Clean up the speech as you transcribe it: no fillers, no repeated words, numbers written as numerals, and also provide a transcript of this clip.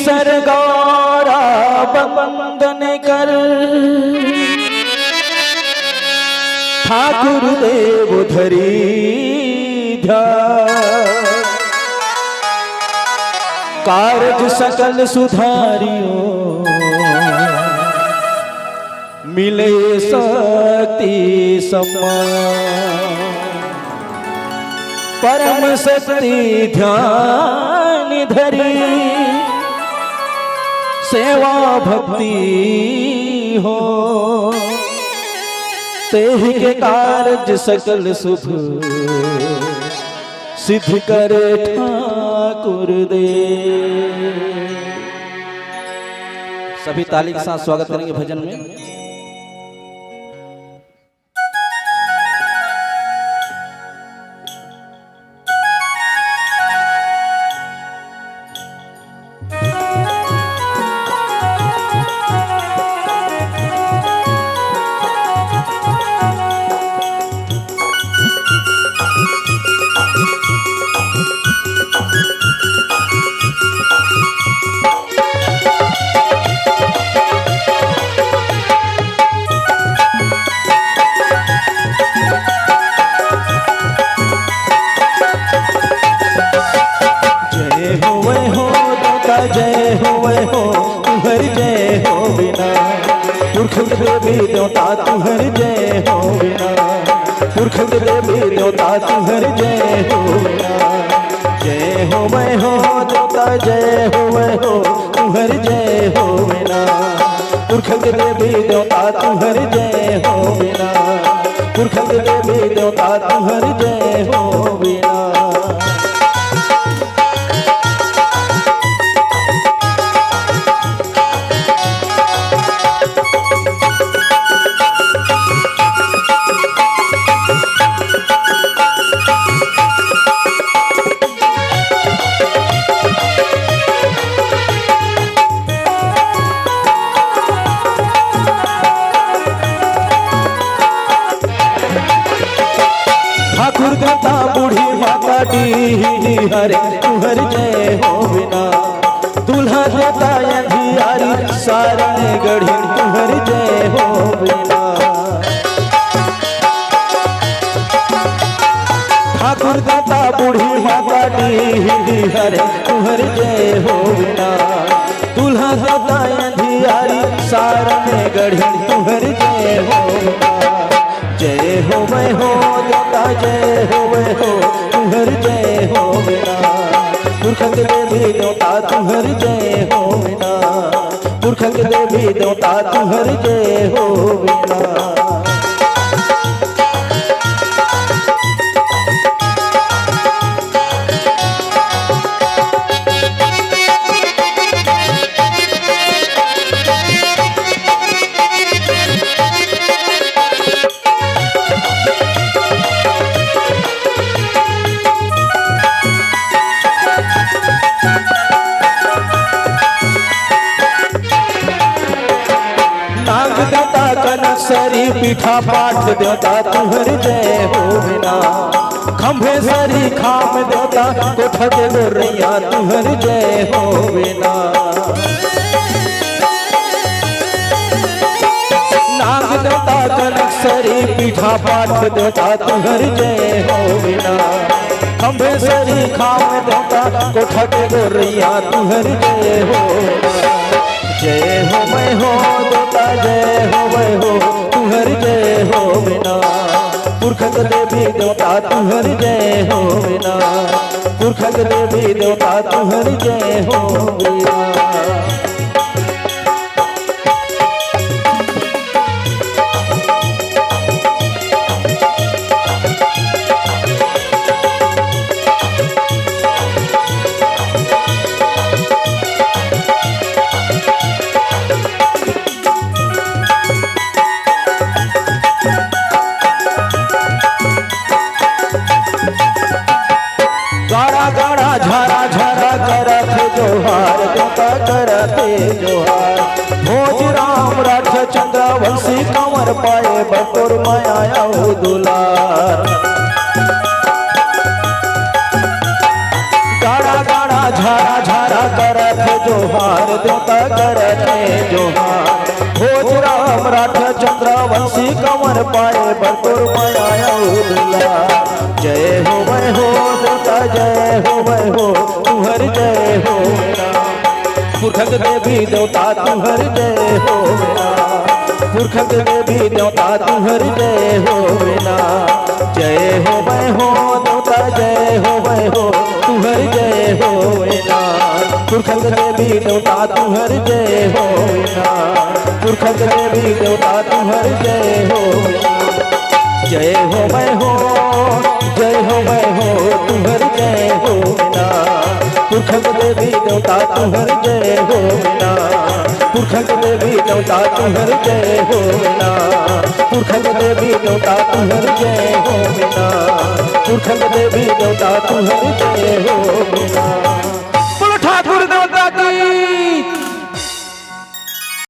Sir Gaura बंदन कर ठाकुर देव धरी ध्यान कारज सकल सुधारियो मिले शक्ति सम्मान परम शक्ति ध्यान धरी सेवा भक्ति हो तेहि के कार्य सकल शुभ सिद्ध करे ठाकुर दे। सभी ताली के साथ स्वागत करेंगे भजन में। देवी देवता तुहर जय हो बिना पुरख देवी देवता तुहर जय हो बिना जय हो मैं हो देवता जय हो मैं हो तुहर जय हो बिना पुरख देवी देवता तुहर जय हो बिना पुरख देवी देवता तुहर जय हो बिना। ठाकुर गाता बूढ़ी माता डी हरे तुहर जय हो बिना दूल्हा देता अंधियारी सारण गढ़ी तुहर जय हो बिना ठाकुर गाता बूढ़ी माता डी हरे तुहर जय हो बिना दूल्हा देता अंधियारी सारण गढ़ी तुहर जय हो बिना जय हो मैं हो देवता जय हो मैं हो तुहर जय हो बिना पुरख देवी देवता तुहर जय हो बिना पुरख देवी देवता तुहर जय हो बिना। सरी पीठा पाठ देवता तुहर जय हो बिना खंभे सरी खाम देवता कोठा दे गोरैया तुहर जय हो बिना नाग देवता कनक सरी पीठा पाठ देवता तुहर जय हो बिना खंभे सरी खाम देवता कोठा दे गोरैया तुहर जय हो जय हो मैं हो देवता जय हो मैं हो तुहर जय हो बिना पुरख देवी देवता तुहर जय हो बिना पुरख देवी देवता तुहर जय हो बिना। गाड़ा गाड़ा झारा झारा करते जोहार देवता करते जोहार भोज राम राठ चंद्र वंशी कंवर पाए बटोर माया दुलार गाड़ा गाड़ा झारा झारा करते जोहार देवता करते जोहार भोज राम राठ चंद्रवंशी कंवर पाए बरतुर माया उदला जय हो वै हो देवता जय हो वै हो तुहर जय हो पुरखक देवी देवता तुहर जय हो पुरखक देवी देवता तुहर जय हो जय हो वै हो देवता जय हो वै हो तुहर जय हो पुरखक देवी देवता तुहर जय हो पुरखक देवी देवता तुहर जय हो जय हो वै हो जय हो वै हो तुहर जय हो पुरखक देवी देवता तुहर जय हो पुरखक देवी देवता तुहर जय हो पुरखक देवी देवता तुहर जय हो पुरखक देवी देवता तुहर जय हो ठाकुर